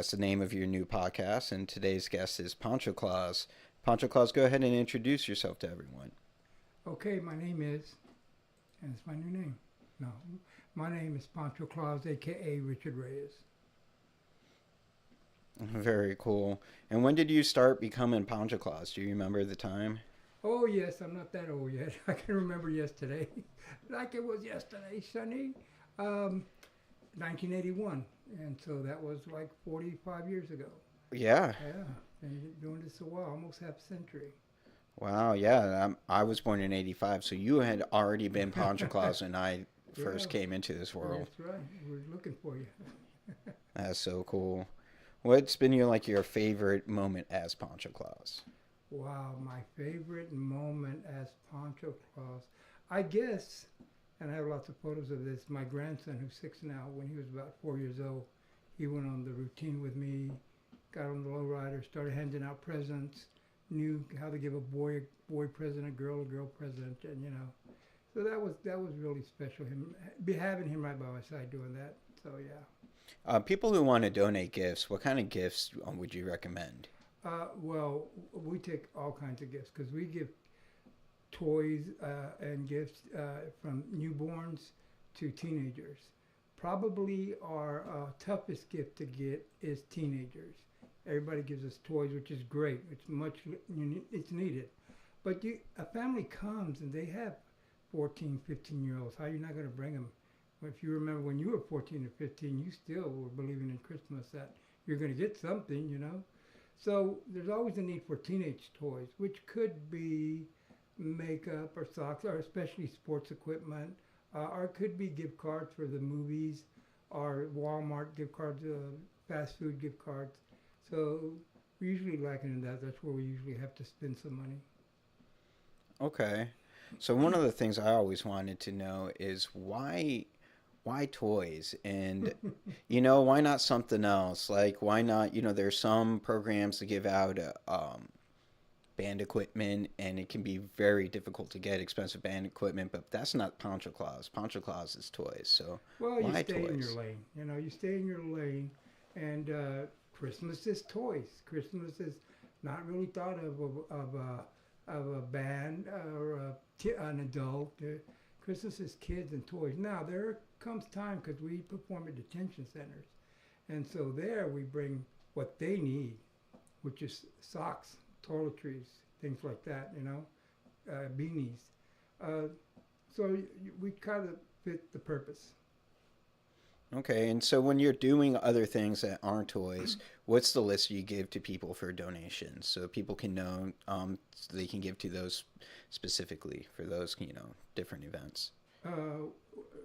That's the name of your new podcast, and today's guest is Pancho Claus. Pancho Claus, go ahead and introduce yourself to everyone. Okay, my name is, and it's my new name. No, my name is Pancho Claus, aka Richard Reyes. Very cool. And when did you start becoming Pancho Claus? Do you remember the time? Oh yes, I'm not that old yet. I can remember yesterday, like it was yesterday, Sonny. Um, 1981, and so that was like 45 years ago. Yeah. Yeah, been doing this a while, almost half a century. Wow, yeah. I was born in 85, so you had already been Pancho Claus when I Yeah, first came into this world. that's right. We're looking for you. That's so cool. What's been your favorite moment as Pancho Claus? Wow, my favorite moment as Pancho Claus. I guess, and I have lots of photos of this, my grandson, who's 6 now, when he was about 4 years old, he went on the routine with me, got on the lowrider, started handing out presents, knew how to give a boy present, a girl present, and So that was really special. Having him right by my side doing that. So yeah. People who want to donate gifts, what kind of gifts would you recommend? Well, we take all kinds of gifts because we give toys and gifts from newborns to teenagers. Probably our toughest gift to get is teenagers. Everybody gives us toys, which is great. It's needed. But a family comes and they have 14, 15-year-olds. How are you not going to bring them? If you remember when you were 14 or 15, you still were believing in Christmas that you're going to get something. So there's always a need for teenage toys, which could be makeup or socks, or especially sports equipment, or it could be gift cards for the movies, or Walmart gift cards, fast food gift cards. So we usually liken in that. That's where we usually have to spend some money. Okay. So one of the things I always wanted to know is why toys, and why not something else, like why not, there's some programs to give out band equipment, and it can be very difficult to get expensive band equipment, but that's not Pancho Claus. Pancho Claus is toys. So Well, you why stay in your toys? lane. You stay in your lane, and Christmas is toys. Christmas is not really thought of a band or an adult. Christmas is kids and toys. Now there comes time because we perform at detention centers, and so there we bring what they need, which is socks, toiletries, things like that. Beanies. Uh, so we kind of fit the purpose. Okay, and so when you're doing other things that aren't toys, what's the list you give to people for donations so people can know, so they can give to those specifically for those, different events? Uh,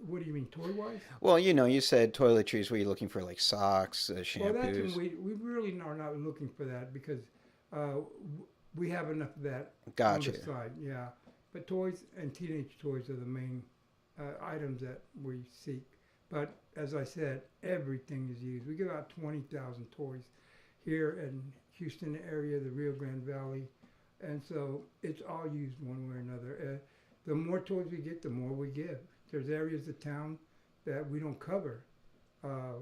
what do you mean, toy wise? Well, you said toiletries where you're looking for like socks, Well, that's when shampoos. we really are not looking for that because we have enough of that on the Gotcha. side, yeah. But toys and teenage toys are the main items that we seek. But as I said, everything is used. We give out 20,000 toys here in Houston area, the Rio Grande Valley, and so it's all used one way or another. The more toys we get, the more we give. There's areas of town that we don't cover. Uh,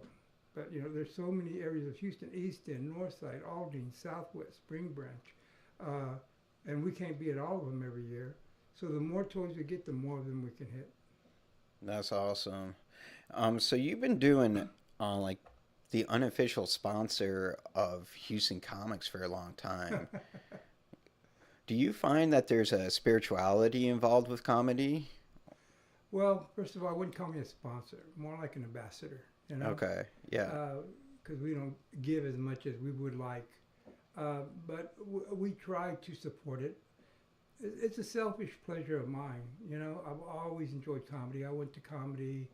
but there's so many areas of Houston: East End, North Side, Aldine, Southwest, Spring Branch, uh, and we can't be at all of them every year. So the more toys we get, the more of them we can hit. That's awesome. So you've been doing like the unofficial sponsor of Houston Comics for a long time. Do you find that there's a spirituality involved with comedy? Well, first of all, I wouldn't call me a sponsor, more like an ambassador, Okay, yeah, because we don't give as much as we would like. But we try to support it. It's a selfish pleasure of mine. I've always enjoyed comedy. I went to comedy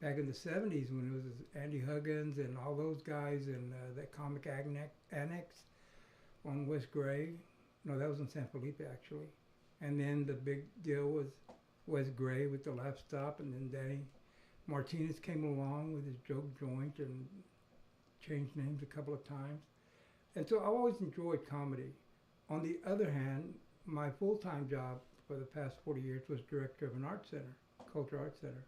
back in the 70s when it was Andy Huggins and all those guys and that comic annex on West Gray. No, that was in San Felipe actually. And then the big deal was West Gray with the Laugh Stop, and then Danny Martinez came along with his joke joint and changed names a couple of times. And so I've always enjoyed comedy. On the other hand, my full-time job for the past 40 years was director of an art center, cultural arts center.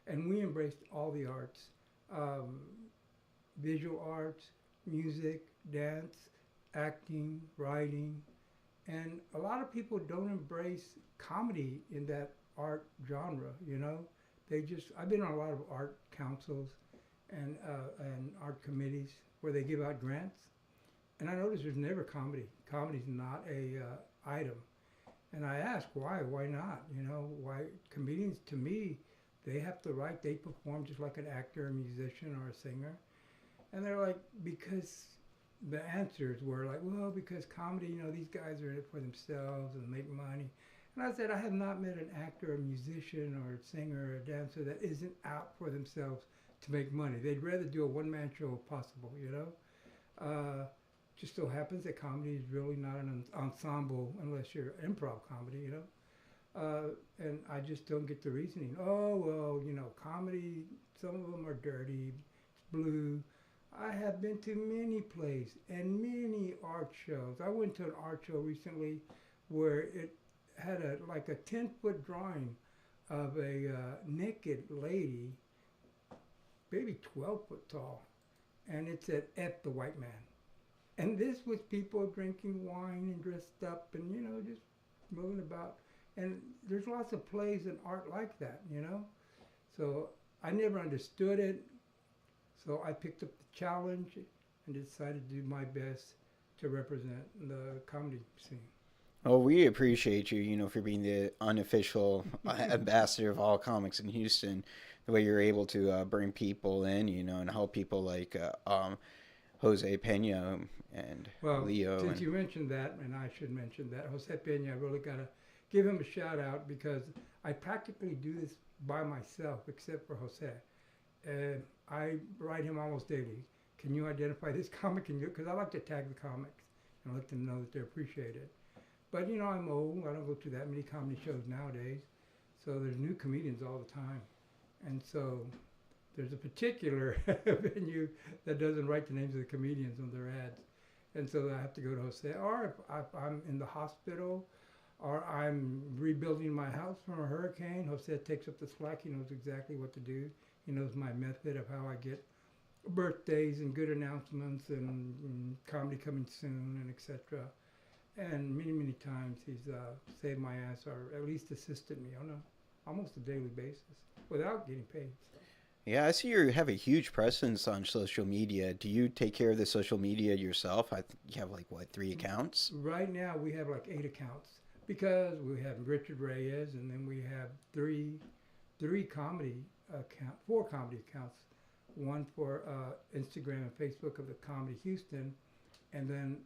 And we embraced all the arts, um, visual arts, music, dance, acting, writing, and a lot of people don't embrace comedy in that art genre. They just I've been on a lot of art councils and art committees where they give out grants, and I notice there's never comedy. Comedy's not a item. And I ask why? Why not? Why comedians to me, they have to write, they perform just like an actor, a musician, or a singer. And they're like, because the answers were like, well, because comedy, these guys are in it for themselves and make money. And I said, I have not met an actor, a musician, or a singer, or a dancer that isn't out for themselves to make money. They'd rather do a one-man show if possible. Uh, just so happens that comedy is really not an ensemble unless you're improv comedy. And I just don't get the reasoning. Oh, well, comedy, some of them are dirty, it's blue. I have been to many plays and many art shows. I went to an art show recently where it had like a 10-foot drawing of a naked lady, maybe 12 foot tall, and it said F the white man. And this was people drinking wine and dressed up and, just moving about. And there's lots of plays and art like that. So I never understood it. So I picked up the challenge and decided to do my best to represent the comedy scene. Well, we appreciate you, for being the unofficial ambassador of all comics in Houston. The way you're able to bring people in, and help people like Jose Pena and Well, Leo. since you mentioned that, and I should mention that, Jose Pena, I really got to give him a shout out because I practically do this by myself except for Jose. I write him almost daily. Can you identify this comic? Because I like to tag the comics and let them know that they're appreciated. But I'm old. I don't go to that many comedy shows nowadays. So there's new comedians all the time. And so there's a particular venue that doesn't write the names of the comedians on their ads. And so I have to go to Jose. Or if I'm in the hospital or I'm rebuilding my house from a hurricane, Jose takes up the slack. He knows exactly what to do. He knows my method of how I get birthdays and good announcements and comedy coming soon and etc. And many, many times he's saved my ass or at least assisted me on almost a daily basis without getting paid. So. Yeah, I see you have a huge presence on social media. Do you take care of the social media yourself? You have like what, 3 accounts? Right now we have like 8 accounts because we have Richard Reyes and then we have three comedy accounts, 4 comedy accounts. One for Instagram and Facebook of the Comedy Houston, and then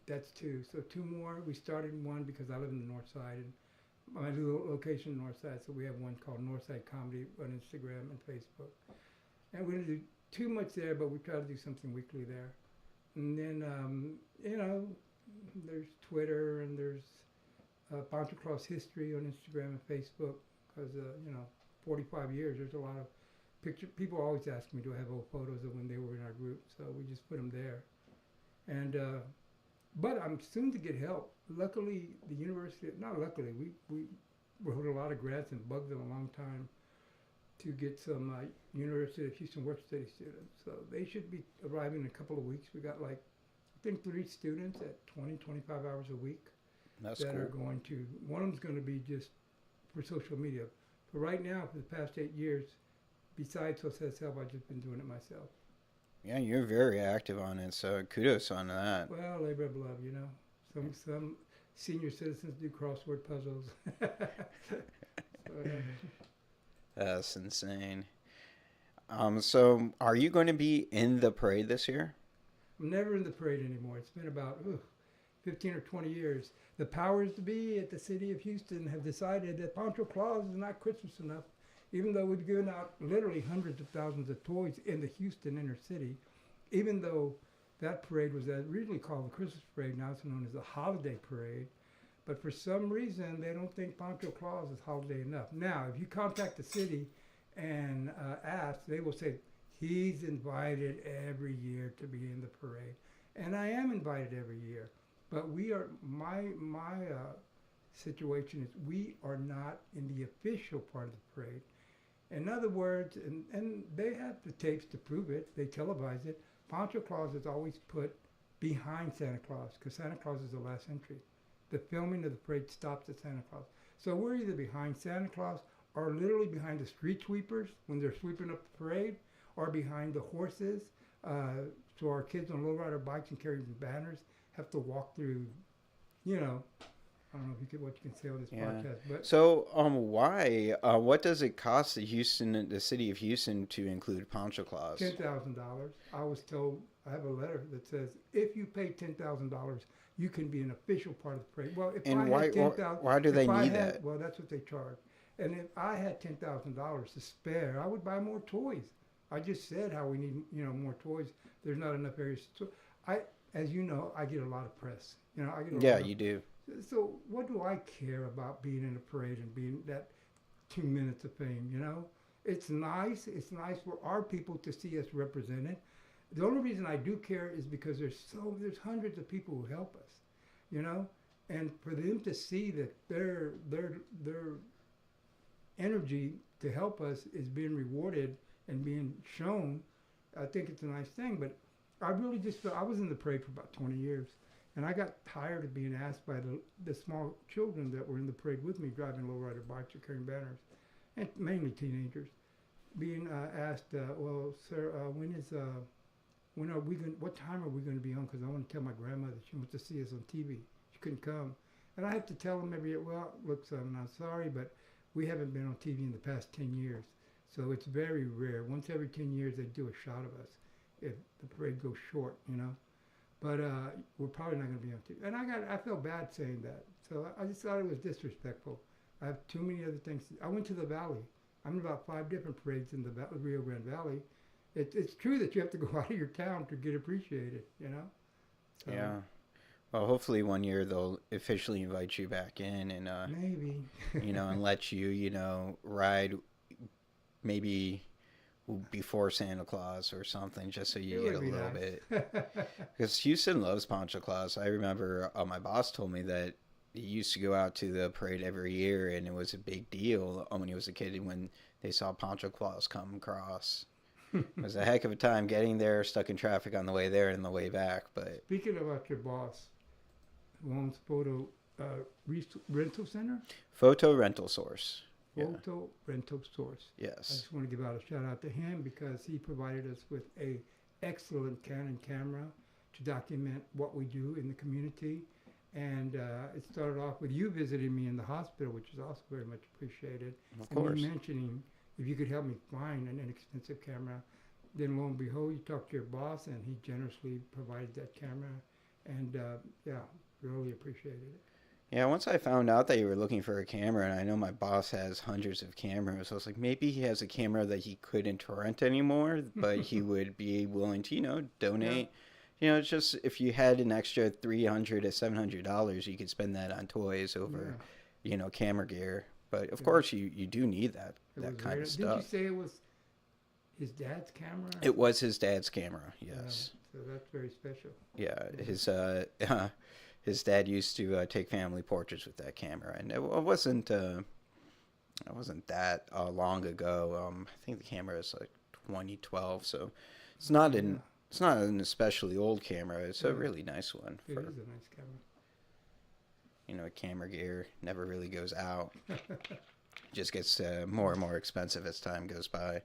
that's 2. So 2 more. We started one because I live in the North Side and my little location North Side. So we have one called Northside Comedy on Instagram and Facebook. And we don't do too much there, but we try to do something weekly there. And then there's Twitter and there's Pancho Claus History on Instagram and Facebook because 45 years. There's a lot of picture. People always ask me, do I have old photos of when they were in our group? So we just put them there. And but I'm soon to get help. Luckily, the university, not luckily, we wrote a lot of grants and bugged them a long time to get some University of Houston work study students. So they should be arriving in a couple of weeks. We got like, I think 3 students at 20, 25 hours a week. That's that cool. are going to, one of them's going to be just for social media. But right now, for the past 8 years, besides Jose's help, I've just been doing it myself. Yeah, you're very active on it, so kudos on that. Well, labor of love, Some senior citizens do crossword puzzles. So, That's insane. So are you going to be in the parade this year? I'm never in the parade anymore. It's been about 15 or 20 years. The powers to be at the city of Houston have decided that Pancho Claus is not Christmas enough, even though we've given out literally hundreds of thousands of toys in the Houston inner city, even though that parade was originally called the Christmas Parade, now it's known as the Holiday Parade. But for some reason, they don't think Pancho Claus is holiday enough. Now, if you contact the city and ask, they will say, he's invited every year to be in the parade. And I am invited every year. But we are, my situation is we are not in the official part of the parade. In other words, and they have the tapes to prove it, they televise it, Pancho Claus is always put behind Santa Claus because Santa Claus is the last entry. The filming of the parade stops at Santa Claus. So we're either behind Santa Claus or literally behind the street sweepers when they're sweeping up the parade, or behind the horses. So our kids on lowrider bikes and carrying banners have to walk through, you know, I don't know if you what you can say on this Yeah. podcast, but So, why? What does it cost the city of Houston, to include Pancho Claus? $10,000. I was told, I have a letter that says if you pay $10,000, you can be an official part of the parade. Well, if And I why? had 10,000, Why do they if I need had, that? well, that's what they charge. And if I had $10,000 to spare, I would buy more toys. I just said how we need, more toys. There's not enough areas. So as you know, I get a lot of press. I get a Yeah, lot of, you do. so what do I care about being in a parade and being that 2 minutes of fame? It's nice. It's nice for our people to see us represented. The only reason I do care is because there's hundreds of people who help us, and for them to see that their energy to help us is being rewarded and being shown, I think it's a nice thing. But I really just felt I was in the parade for about 20 years, and I got tired of being asked by the small children that were in the parade with me, driving lowrider bikes or carrying banners, and mainly teenagers, being asked, well, sir, when are we going? What time are we going to be on? Because I want to tell my grandmother she wants to see us on TV. She couldn't come, and I have to tell them well, look, son, I'm sorry, but we haven't been on TV in the past 10 years, so it's very rare. Once every 10 years, they do a shot of us if the parade goes short, But we're probably not going to be on TV, and I felt bad saying that, so I just thought it was disrespectful. I have too many other things. I went to the Valley. I'm in about 5 different parades in the Rio Grande Valley. It's true that you have to go out of your town to get appreciated, So, Yeah. Well, hopefully one year they'll officially invite you back in, and maybe. and let you, ride maybe before Santa Claus or something, just so you It get a would be little nice. bit. Because Houston loves Pancho Claus. I remember my boss told me that he used to go out to the parade every year, and it was a big deal when he was a kid when they saw Pancho Claus come across. It was a heck of a time getting there, stuck in traffic on the way there and the way back. But Speaking about your boss, who owns Photo Rental Center? Photo Rental Source. Yeah. Photo Rental Source. I Yes. just want to give out a shout out to him because he provided us with a excellent Canon camera to document what we do in the community. And it started off with you visiting me in the hospital, which is also very much appreciated. Of And course. me mentioning if you could help me find an inexpensive camera. Then lo and behold, you talked to your boss, and he generously provided that camera. And really appreciated it. Yeah, once I found out that you were looking for a camera, and I know my boss has hundreds of cameras, I was like, maybe he has a camera that he couldn't rent anymore, but he would be willing to, donate. It's just if you had an extra $300 to $700, you could spend that on toys over, camera gear. But of course, you do need that kind of Did stuff. you say it was his dad's camera? It was his dad's camera, yes. So that's very special. Yeah, his dad used to take family portraits with that camera, and it wasn't that long ago. I think the camera is like 2012, so it's not an especially old camera. It's a really nice one. It is a nice camera. Camera gear never really goes out. It just gets more and more expensive as time goes by.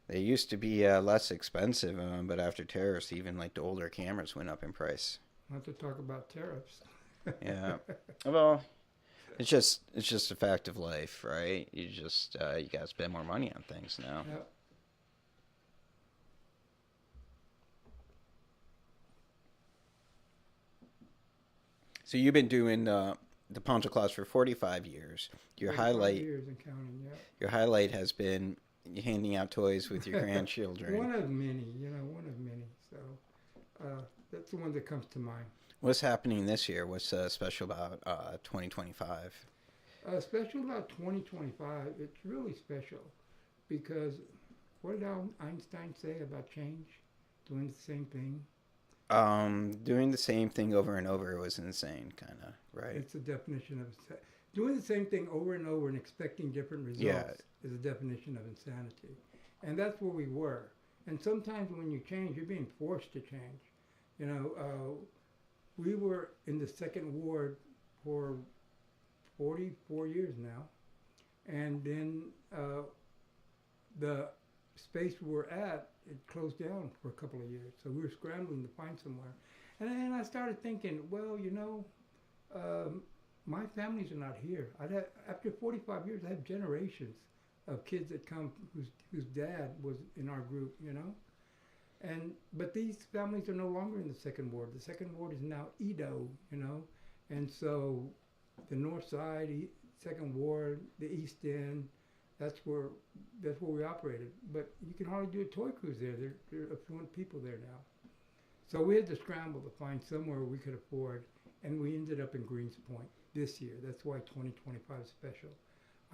They used to be less expensive, but after tariffs, even like the older cameras went up in price. Not to talk about tariffs. Yeah. Well, it's just a fact of life, right? You gotta spend more money on things now. Yep. So you've been doing the Pancho Claus for 45 years. Your 45 highlight years and counting, yeah. Your highlight has been handing out toys with your grandchildren. One of many, one of many. So that's the one that comes to mind. What's happening this year? What's special about 2025? Special about 2025, it's really special because what did Einstein say about change? Doing the same thing? Doing the same thing over and over was insane, kind of, right? It's the definition of doing the same thing over and over and expecting different results is a definition of insanity. And that's where we were. And sometimes when you change, you're being forced to change. You know, we were in the second ward for 44 years now, and then the space we were at, it closed down for a couple of years. So we were scrambling to find somewhere. And then I started thinking, well, um, my families are not here. After 45 years, I have generations of kids that come whose dad was in our group, but these families are no longer in the second ward. The second ward is now Edo. And so the north side, second ward, the east end, that's where we operated. But you can hardly do a toy cruise there. There are affluent people there now. So we had to scramble to find somewhere we could afford, and we ended up in Greens Point this year. That's why 2025 is special.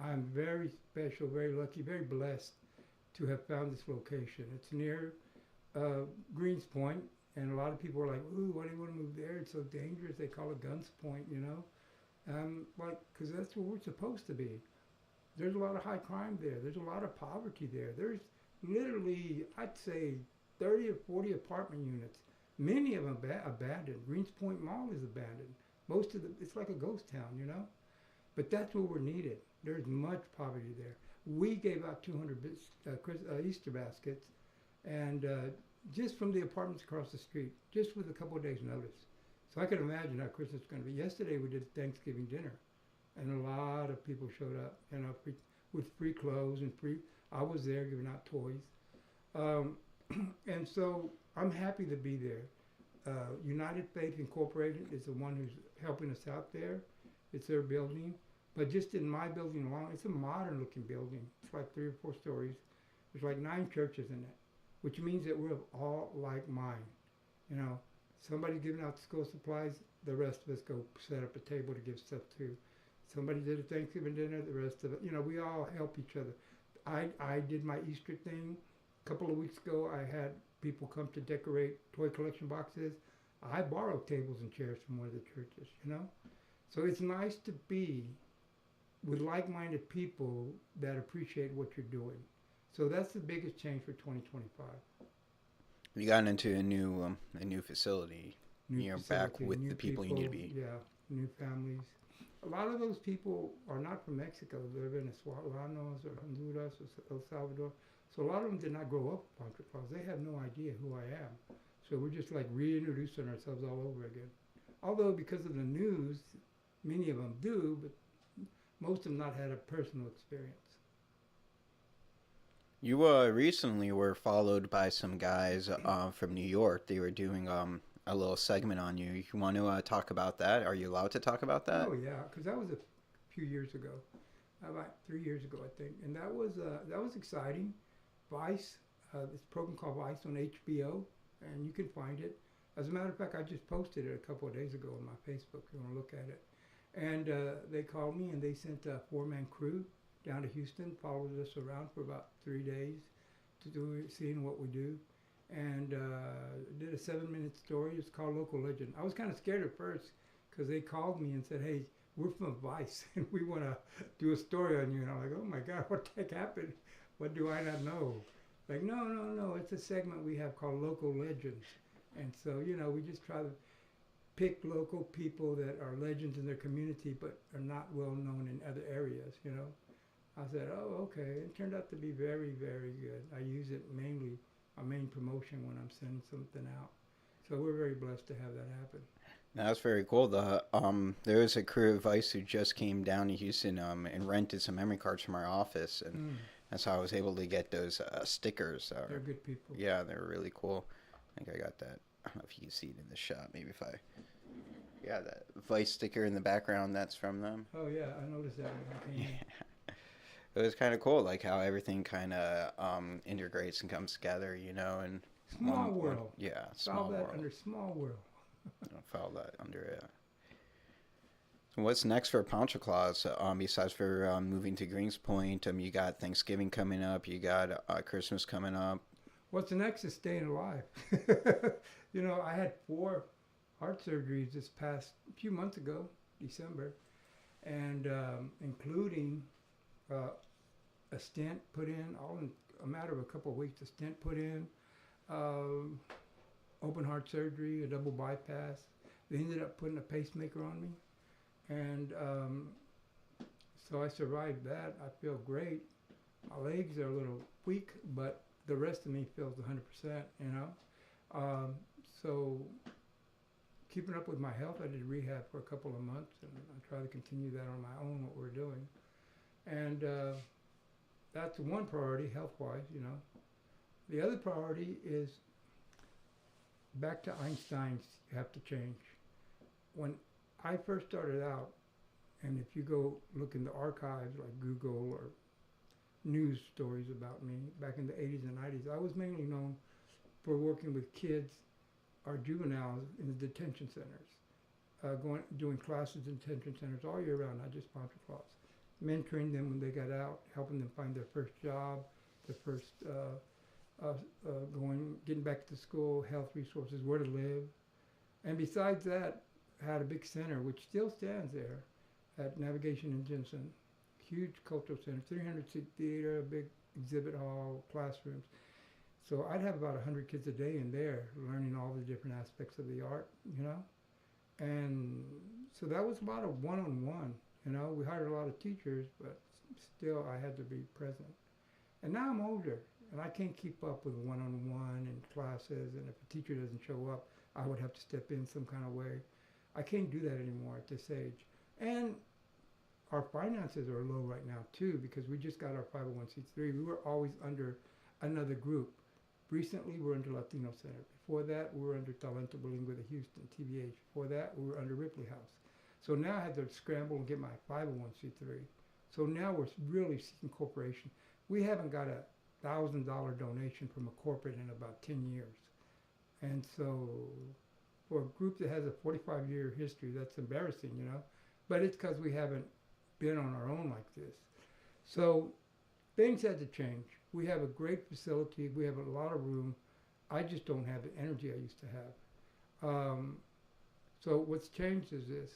I'm very special, very lucky, very blessed to have found this location. It's near Greens Point, and a lot of people are like, "Ooh, why do you want to move there? It's so dangerous." They call it Guns Point. Because that's where we're supposed to be. There's a lot of high crime there. There's a lot of poverty there. There's literally, I'd say, 30 or 40 apartment units. Many of them abandoned. Greens Point Mall is abandoned. It's like a ghost town. But that's where we're needed. There's much poverty there. We gave out 200 Easter baskets, and just from the apartments across the street, just with a couple of days' notice. So I can imagine how Christmas is going to be. Yesterday we did Thanksgiving dinner, and a lot of people showed up, with free clothes and free. I was there giving out toys, and so I'm happy to be there. United Faith Incorporated is the one who's helping us out there. It's their building, but just in my building alone, it's a modern-looking building. It's like 3 or 4 stories. There's like 9 churches in it, which means that we're all like mine. Somebody's giving out school supplies, the rest of us go set up a table to give stuff to. Somebody did a Thanksgiving dinner, the rest of it, we all help each other. I did my Easter thing. A couple of weeks ago, I had people come to decorate toy collection boxes. I borrowed tables and chairs from one of the churches. So it's nice to be with like-minded people that appreciate what you're doing. So that's the biggest change for 2025. You got into a new facility. You're back with the people you need to be. Yeah, new families. A lot of those people are not from Mexico. They're Venezolanos or Honduras or El Salvador. So a lot of them did not grow up in Pancho Claus. They have no idea who I am. So we're just like reintroducing ourselves all over again. Although because of the news, many of them do, but most of them not had a personal experience. You recently were followed by some guys from New York. They were doing a little segment on you. You want to talk about that? Are you allowed to talk about that? Oh yeah, because that was a few years ago, about 3 years ago, I think, and that was exciting. Vice, this program called Vice on HBO, and you can find it. As a matter of fact, I just posted it a couple of days ago on my Facebook. If you want to look at it, and they called me and they sent a 4-man crew down to Houston, followed us around for about 3 days seeing what we do, and did a 7-minute story. It's called Local Legend. I was kind of scared at first because they called me and said, "Hey, we're from Vice and we want to do a story on you." And I'm like, "Oh my God, what the heck happened? What do I not know?" Like, no, it's a segment we have called Local Legends. And so, we just try to pick local people that are legends in their community but are not well known in other areas. I said, "Oh, okay." It turned out to be very, very good. I use it mainly, my main promotion when I'm sending something out. So we're very blessed to have that happen. That's very cool. There was a crew of Vice who just came down to Houston and rented some memory cards from our office, and that's how I was able to get those stickers. They're good people. Yeah, they're really cool. I think I got that. I don't know if you can see it in the shot. Maybe if I... Yeah, that Vice sticker in the background, that's from them. Oh, yeah, I noticed that when I came in. It was kind of cool, like how everything kind of integrates and comes together, and... Small world. Yeah, small File that world. under small world. File that under it. So what's next for Pancho Claus, besides for moving to Greens Point? You got Thanksgiving coming up. You got Christmas coming up. What's next is staying alive. I had 4 heart surgeries this past few months ago, December, and including a stent put in, all in a matter of a couple of weeks. A stent put in, uh, open heart surgery, a double bypass. They ended up putting a pacemaker on me, and so I survived that. I feel great. My legs are a little weak, but the rest of me feels 100%. You know, so keeping up with my health, I did rehab for a couple of months, and I try to continue that on my own. What we're doing, and that's one priority health-wise. You know, the other priority is back to Einstein's. You have to change. When I first started out, and if you go look in the archives like Google or news stories about me back in the 80s and 90s, I was mainly known for working with kids or juveniles in the detention centers, doing classes in detention centers all year round, not just Pancho Claus. Mentoring them when they got out, helping them find their first job, their first getting back to school, health resources, where to live. And besides that, had a big center, which still stands there at Navigation in Jensen. Huge cultural center, 300-seat theater, a big exhibit hall, classrooms. So I'd have about 100 kids a day in there learning all the different aspects of the art, you know. And so that was a lot of one-on-one, you know. We hired a lot of teachers, but still I had to be present. And now I'm older, and I can't keep up with one-on-one and classes, and if a teacher doesn't show up, I would have to step in some kind of way. I can't do that anymore at this age. And our finances are low right now too, because we just got our 501c3. We were always under another group. Recently, we're under Latino Center. Before that, we were under Talento Bilingüe de Houston, TBH. Before that, we were under Ripley House. So now I had to scramble and get my 501c3. So now we're really seeking corporation. We haven't got a $1,000 donation from a corporate in about 10 years. And so for a group that has a 45-year history, that's embarrassing, you know. But it's because we haven't been on our own like this. So things had to change. We have a great facility. We have a lot of room. I just don't have the energy I used to have. So what's changed is this.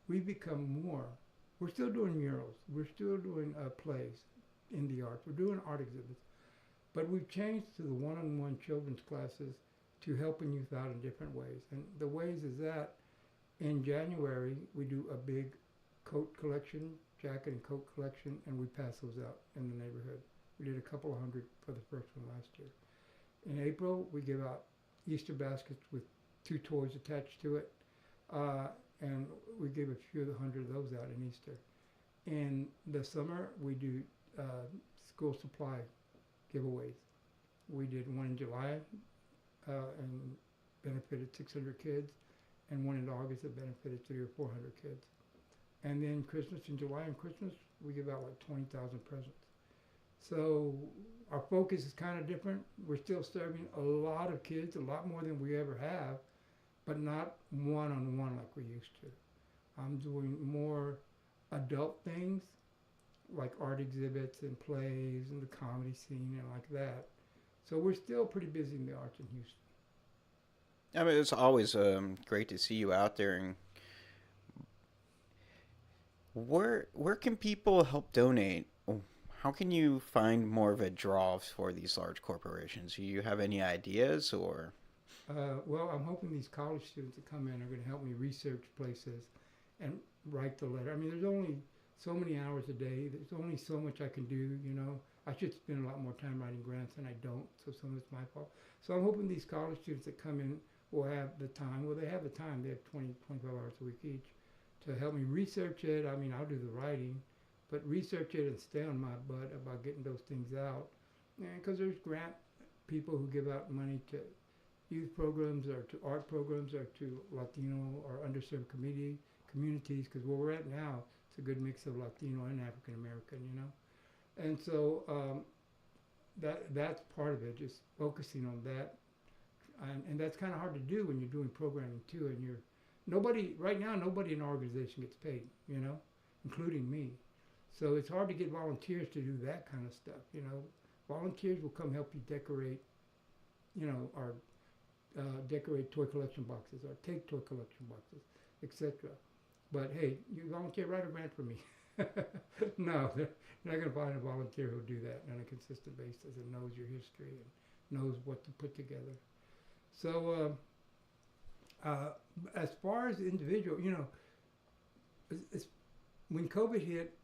We've become more. We're still doing murals. We're still doing plays in the arts. We're doing art exhibits. But we've changed to the one-on-one children's classes to helping youth out in different ways. And the ways is that in January, we do a big coat collection, jacket and coat collection, and we pass those out in the neighborhood. We did a couple of hundred for the first one last year. In April, we give out Easter baskets with 2 toys attached to it, and we gave a few of the hundred of those out in Easter. In the summer, we do school supply giveaways. We did one in July and benefited 600 kids, and one in August that benefited 300 or 400 kids. And then Christmas, in July and Christmas, we give out like 20,000 presents. So our focus is kind of different. We're still serving a lot of kids, a lot more than we ever have, but not one-on-one like we used to. I'm doing more adult things like art exhibits and plays and the comedy scene and like that. So we're still pretty busy in the arts in Houston. I mean, it's always great to see you out there. And where can people help donate? How can you find more of a draw for these large corporations? Do you have any ideas or? Well, I'm hoping these college students that come in are going to help me research places and write the letter. I mean, there's only so many hours a day. There's only so much I can do, you know. I should spend a lot more time writing grants, and I don't, so some of it's my fault. So I'm hoping these college students that come in will have the time. Well, they have the time. They have 20, 25 hours a week each to help me research it. I mean, I'll do the writing, but research it and stay on my butt about getting those things out. Because there's grant people who give out money to youth programs or to art programs or to Latino or underserved communities, because where we're at now, it's a good mix of Latino and African American, you know. And so that's part of it, just focusing on that. And that's kind of hard to do when you're doing programming too, and right now nobody in our organization gets paid, you know, including me. So it's hard to get volunteers to do that kind of stuff, you know. Volunteers will come help you decorate, you know, or decorate toy collection boxes or take toy collection boxes, etc. But hey, you volunteer, write a grant for me. No, you're not going to find a volunteer who'll do that on a consistent basis and knows your history and knows what to put together. So as far as individual, it's, when COVID hit,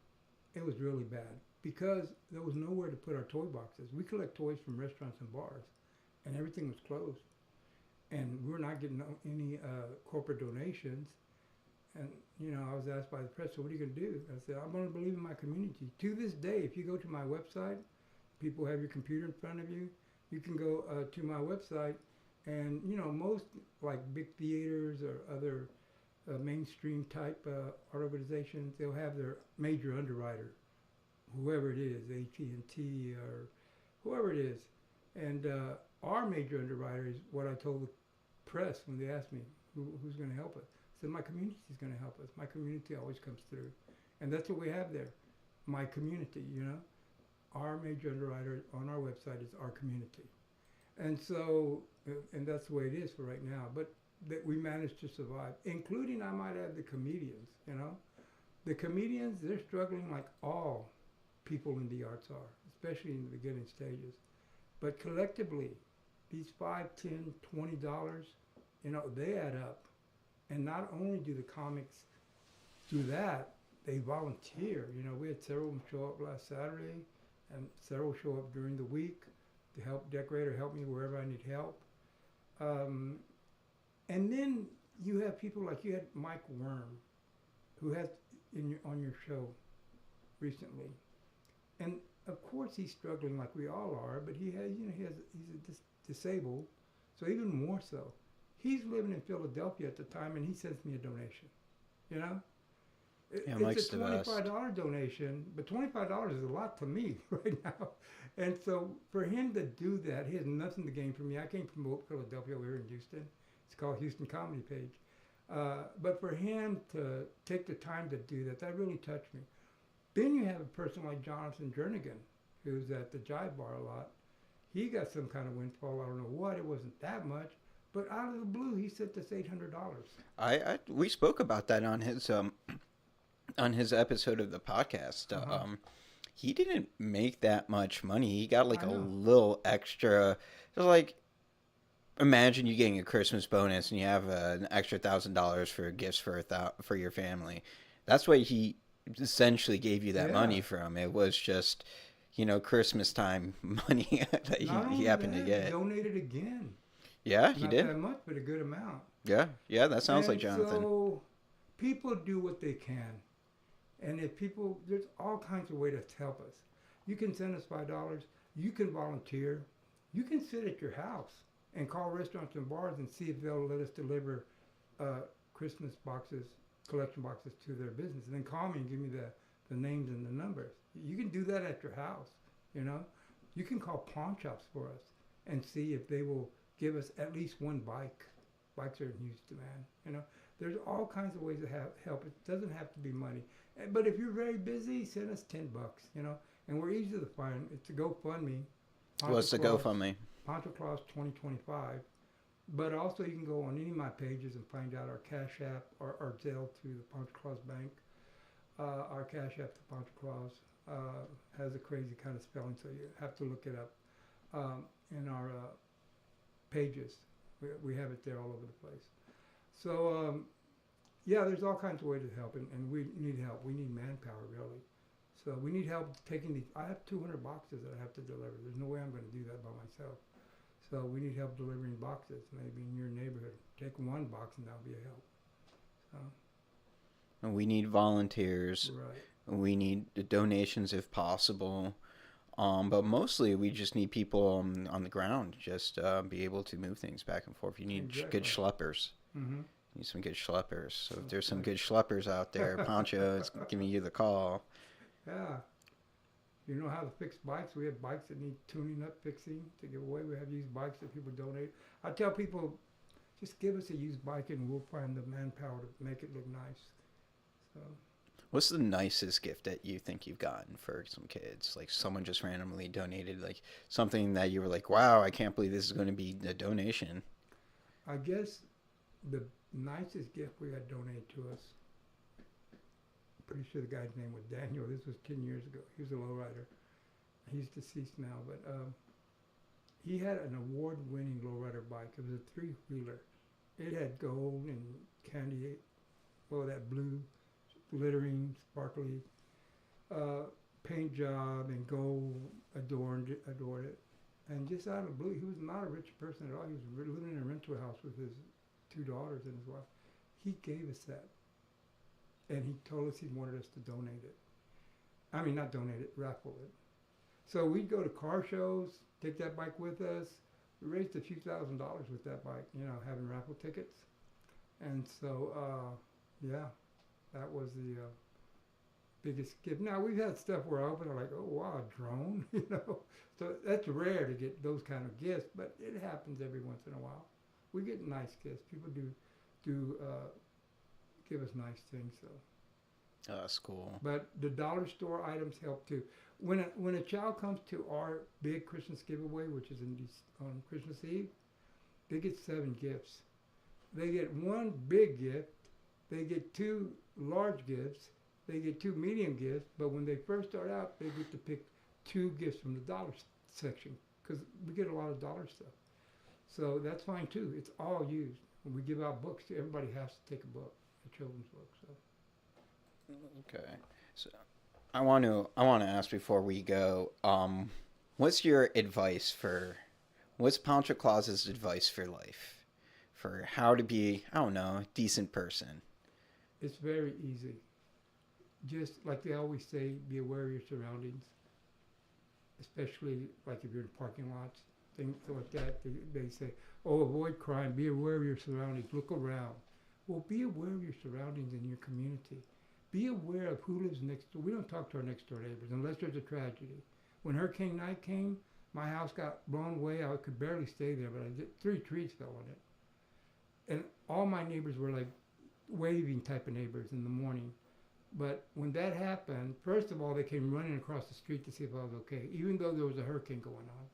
it was really bad because there was nowhere to put our toy boxes. We collect toys from restaurants and bars, and everything was closed. And we're not getting any corporate donations. And, I was asked by the press, so what are you going to do? I said, I'm going to believe in my community. To this day, if you go to my website, people have your computer in front of you, you can go to my website, and, most like big theaters or other mainstream type art organizations, they'll have their major underwriter, whoever it is, AT&T or whoever it is. And our major underwriter is what I told the press when they asked me who's going to help us. I said, my community is going to help us. My community always comes through. And that's what we have there, my community, Our major underwriter on our website is our community. And so, and that's the way it is for right now. But that we managed to survive, including, I might add, the comedians, The comedians, they're struggling like all people in the arts are, especially in the beginning stages. But collectively, these $5, $10, $20, they add up. And not only do the comics do that, they volunteer. We had several of them show up last Saturday, and several show up during the week to help decorate or help me wherever I need help. And then you have people like you had Mike Worm, who had on your show recently, and of course he's struggling like we all are, but he's disabled, so even more so. He's living in Philadelphia at the time, and he sends me a donation. It's a $25 donation, but $25 is a lot to me right now. And so for him to do that, he has nothing to gain from me. I can't promote Philadelphia. We're in Houston. It's called Houston Comedy Page. But for him to take the time to do that, that really touched me. Then you have a person like Jonathan Jernigan, who's at the Jive Bar a lot. He got some kind of windfall. I don't know what. It wasn't that much. But out of the blue, he sent us $800. We spoke about that on his episode of the podcast. He didn't make that much money. He got like a little extra. It was like, imagine you getting a Christmas bonus and you have an extra $1,000 for gifts for your family. That's why he essentially gave you that money from. It was just, Christmas time money that he happened to get. He donated again. Yeah, he did. Not that much, but a good amount. Yeah, that sounds like Jonathan. So people do what they can. And if people, there's all kinds of ways to help us. You can send us $5. You can volunteer. You can sit at your house and call restaurants and bars and see if they'll let us deliver Christmas boxes, collection boxes to their business. And then call me and give me the names and the numbers. You can do that at your house, You can call pawn shops for us and see if they will give us at least one bike. Bikes are in Houston, man. There's all kinds of ways to help. It doesn't have to be money. But if you're very busy, send us $10, And we're easy to find. It's a GoFundMe. What's the GoFundMe? Pancho Claus 2025. But also you can go on any of my pages and find out our Cash App or our Zelle to the Pancho Claus Bank. Our Cash App to Pancho Claus has a crazy kind of spelling, so you have to look it up in our pages. We have it there all over the place. So, there's all kinds of ways to help, and we need help. We need manpower, really. So we need help taking these. I have 200 boxes that I have to deliver. There's no way I'm going to do that by myself. So we need help delivering boxes, maybe in your neighborhood. Take one box and that'll be a help. So. And we need volunteers. Right. We need donations if possible. But mostly we just need people on the ground, just be able to move things back and forth. You need good schleppers. Mm-hmm. You need some good schleppers. So if there's some good schleppers out there, Pancho is giving you the call. Yeah. You know how to fix bikes? We have bikes that need tuning up, fixing to give away. We have used bikes that people donate. I tell people, just give us a used bike and we'll find the manpower to make it look nice. So. What's the nicest gift that you think you've gotten for some kids? Like someone just randomly donated, like something that you were like, wow, I can't believe this is going to be a donation. I guess the nicest gift we got donated to us, I'm pretty sure the guy's name was Daniel. This was 10 years ago. He was a lowrider. He's deceased now, but he had an award-winning lowrider bike. It was a three-wheeler. It had gold and candy, well, that blue, glittering, sparkly paint job and gold adored it. And just out of the blue, he was not a rich person at all. He was living in a rental house with his two daughters and his wife. He gave us that, and he told us he wanted us to donate it. I mean, not donate it, raffle it. So we'd go to car shows, take that bike with us. We raised a few $1,000s with that bike, having raffle tickets. And so, yeah, that was the biggest gift. Now, we've had stuff where I open it like, oh, wow, a drone, So that's rare to get those kind of gifts, but it happens every once in a while. We get nice gifts. People do give us nice things, so. Oh, that's cool. But the dollar store items help too. When a child comes to our big Christmas giveaway, which is on Christmas Eve, they get 7 gifts. They get 1 big gift, they get 2 large gifts, they get 2 medium gifts. But when they first start out, they get to pick 2 gifts from the dollar section because we get a lot of dollar stuff. So that's fine too. It's all used. When we give out books, everybody has to take a book, a children's book. So. Okay. So I want to ask before we go, what's your advice what's Pancho Claus's advice for life? For how to be, I don't know, a decent person? It's very easy. Just like they always say, be aware of your surroundings, especially like if you're in parking lots, things like that. They say, oh, avoid crime, be aware of your surroundings, look around. Well, be aware of your surroundings in your community. Be aware of who lives next door. We don't talk to our next door neighbors unless there's a tragedy. When Hurricane Night came, my house got blown away. I could barely stay there, but 3 trees fell on it. And all my neighbors were like waving type of neighbors in the morning. But when that happened, first of all, they came running across the street to see if I was okay, even though there was a hurricane going on.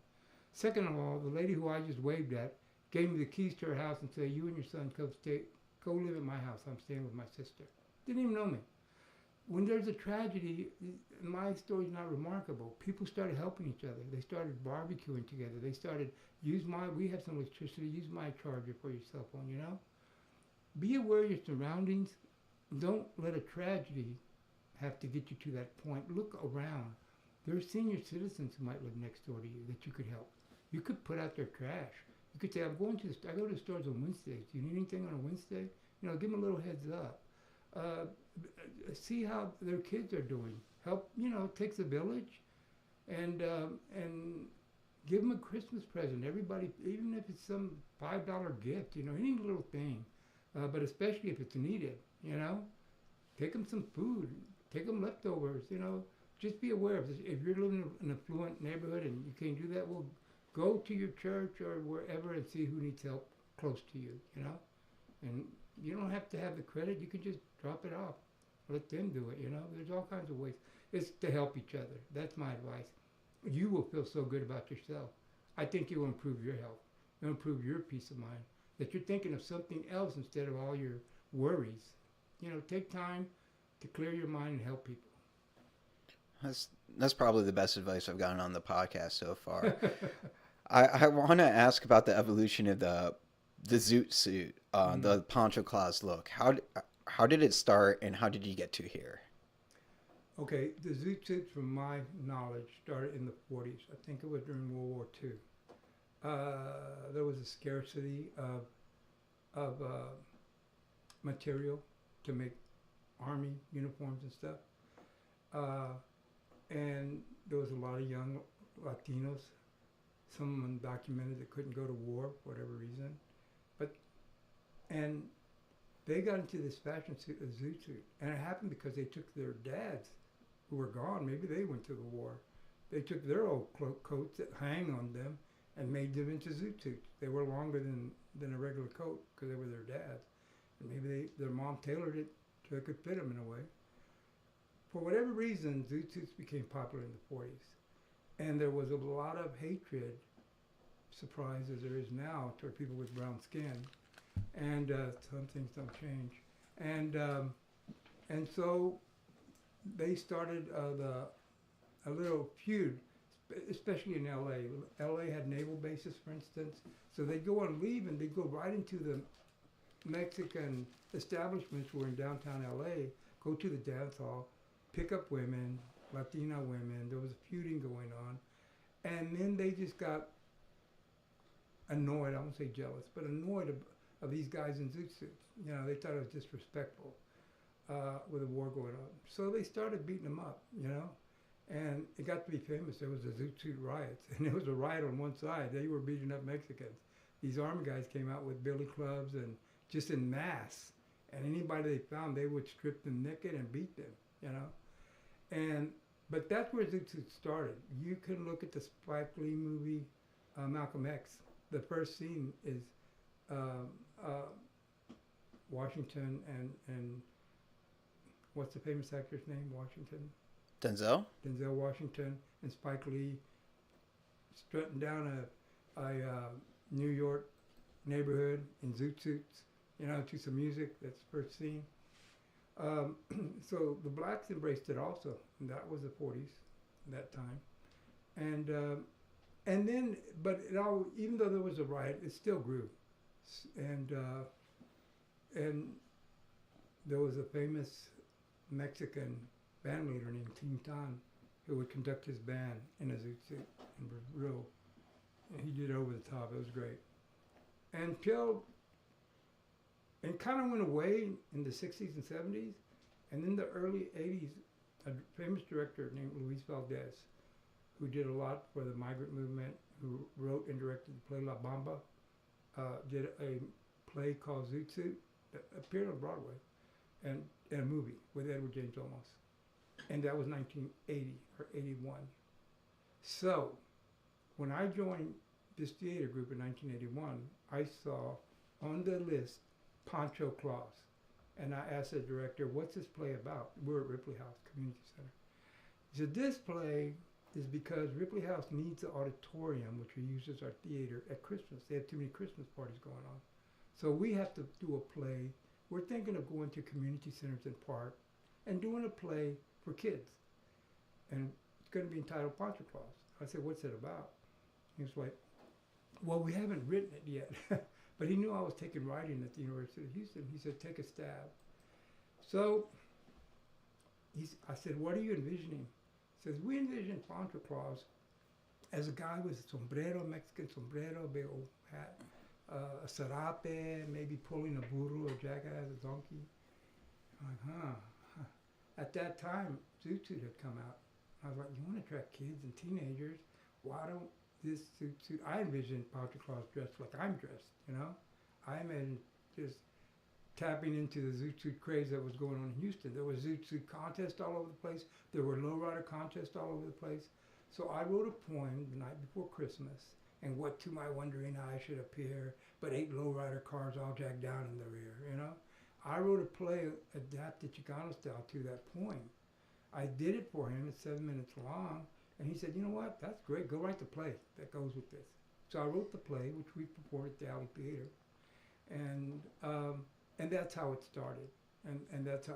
Second of all, the lady who I just waved at gave me the keys to her house and said, you and your son go live at my house. I'm staying with my sister. Didn't even know me. When there's a tragedy, my story's not remarkable. People started helping each other. They started barbecuing together. They started, we have some electricity, use my charger for your cell phone, Be aware of your surroundings. Don't let a tragedy have to get you to that point. Look around. There are senior citizens who might live next door to you that you could help. You could put out their trash. You could say, I go to the stores on Wednesdays. Do you need anything on a Wednesday? Give them a little heads up. See how their kids are doing. Help, it takes a village, and give them a Christmas present. Everybody, even if it's some $5 gift, any little thing, but especially if it's needed, take them some food, take them leftovers, just be aware of this. If you're living in an affluent neighborhood and you can't do that, well, go to your church or wherever and see who needs help close to you, and you don't have to have the credit. You can just drop it off. Let them do it, There's all kinds of ways. It's to help each other. That's my advice. You will feel so good about yourself. I think you will improve your health. You'll improve your peace of mind. That you're thinking of something else instead of all your worries. Take time to clear your mind and help people. That's probably the best advice I've gotten on the podcast so far. I want to ask about the evolution of the zoot suit, the Pancho Claus look. How did it start, and how did you get to here? Okay, the zoot suit, from my knowledge, started in the 40s. I think it was during World War II. There was a scarcity of material to make army uniforms and stuff. And there was a lot of young Latinos, some of them documented that couldn't go to war for whatever reason. And they got into this fashion suit, a zoot suit. And it happened because they took their dads, who were gone, maybe they went to the war. They took their old coats that hang on them and made them into zoot suits. They were longer than a regular coat because they were their dads. And maybe their mom tailored it so it could fit them in a way. For whatever reason, zoot suits became popular in the 40s. And there was a lot of hatred, surprise as there is now, toward people with brown skin. And some things don't change. And so they started a little feud, especially in L.A. L.A. had naval bases, for instance, so they'd go on leave and they'd go right into the Mexican establishments were in downtown L.A., go to the dance hall, pick up women, Latina women. There was a feuding going on. And then they just got annoyed, I won't say jealous, but annoyed of these guys in zoot suits. You know, they thought it was disrespectful with a war going on. So they started beating them up, you know. And it got to be famous. There was a zoot suit riots. And there was a riot on one side. They were beating up Mexicans. These army guys came out with billy clubs and just in mass. And anybody they found, they would strip them naked and beat them, you know. But that's where zoot suits started. You can look at the Spike Lee movie, Malcolm X. The first scene is Washington and what's the famous actor's name? Washington? Denzel? Denzel Washington and Spike Lee strutting down a New York neighborhood in zoot suits, you know, to some music. That's the first scene. So the blacks embraced it also, and that was the 40s, that time, and then, but it all, even though there was a riot, it still grew, and there was a famous Mexican band leader named Tintan who would conduct his band in a zoot suit and was real. And he did it over the top. It was great. Until it kind of went away in the 60s and 70s. And in the early 80s, a famous director named Luis Valdez, who did a lot for the migrant movement, who wrote and directed the play La Bamba, did a play called Zoot Suit that appeared on Broadway, and a movie with Edward James Olmos. And that was 1980 or 81. So when I joined this theater group in 1981, I saw on the list Pancho Claus. And I asked the director, what's this play about? We're at Ripley House Community Center. He said, this play is because Ripley House needs the auditorium, which we use as our theater, at Christmas. They have too many Christmas parties going on. So we have to do a play. We're thinking of going to community centers and parks and doing a play for kids. And it's going to be entitled Pancho Claus. I said, what's it about? He was like, well, we haven't written it yet. But he knew I was taking writing at the University of Houston. He said, take a stab. So I said, what are you envisioning? He says, we envision Pancho Claus as a guy with a sombrero, Mexican sombrero, big old hat, a serape, maybe pulling a burro, a jackass, a donkey. I'm like, huh. At that time, Zoot Suit had come out. I was like, you want to attract kids and teenagers? Why don't this Zoot Suit? I envisioned Pancho Claus dressed like I'm dressed, you know? I imagined just tapping into the Zoot Suit craze that was going on in Houston. There was Zoot Suit contests all over the place. There were lowrider contests all over the place. So I wrote a poem the night before Christmas, and what to my wondering eye should appear, but 8 lowrider cars all jacked down in the rear, you know? I wrote a play adapted Chicano style to that poem. I did it for him. It's 7 minutes long. And he said, you know what? That's great. Go write the play that goes with this. So I wrote the play, which we performed at the Alley Theater. And that's how it started. And that's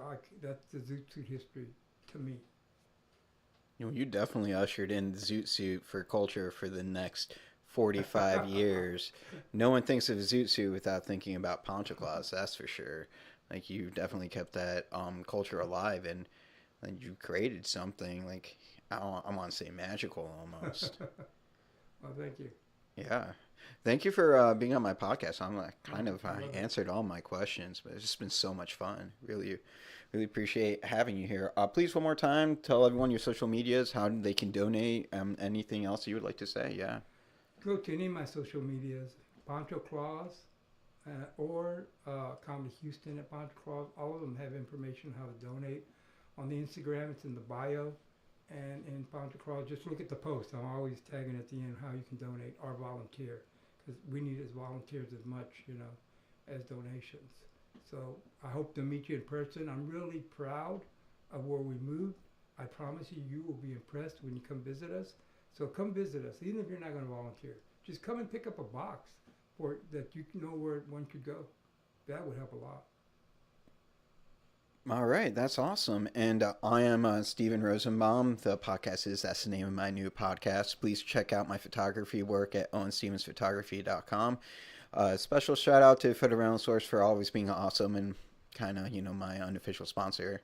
that's the Zoot Suit history to me. You know, you definitely ushered in the Zoot Suit for culture for the next 45 years. No one thinks of Zoot Suit without thinking about Pancho Claus, that's for sure. Like, you definitely kept that culture alive, and you created something, like, I want to say magical almost. Well, thank you. Yeah. Thank you for being on my podcast. I'm kind of answered all my questions, but it's just been so much fun. Really, really appreciate having you here. Please, one more time, tell everyone your social medias, how they can donate, anything else you would like to say. Yeah. Go to any of my social medias, Pancho Claus, or Comedy Houston at Pancho Claus. All of them have information how to donate. On the Instagram, it's in the bio. And in Pancho Claus, just look at the post. I'm always tagging at the end how you can donate or volunteer, because we need as volunteers as much, you know, as donations. So I hope to meet you in person. I'm really proud of where we moved. I promise you, you will be impressed when you come visit us. So come visit us, even if you're not going to volunteer. Just come and pick up a box for that you know where one could go. That would help a lot. All right, that's awesome. And I am Steven Rosenbaum. The podcast is That's the name of my new podcast. Please check out my photography work at owenstevensphotography.com. Special shout out to Photo Rental Source for always being awesome and kind of, my unofficial sponsor.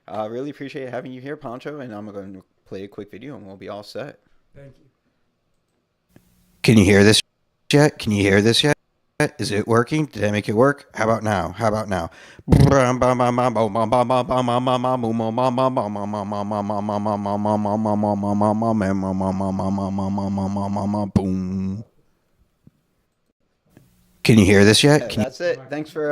I really appreciate having you here, Pancho, and I'm going to play a quick video and we'll be all set. Thank you. Can you hear this yet? Can you hear this yet? Is it working? Did I make it work? How about now? How about now? Boom. Can you hear this yet? That's it. Thanks for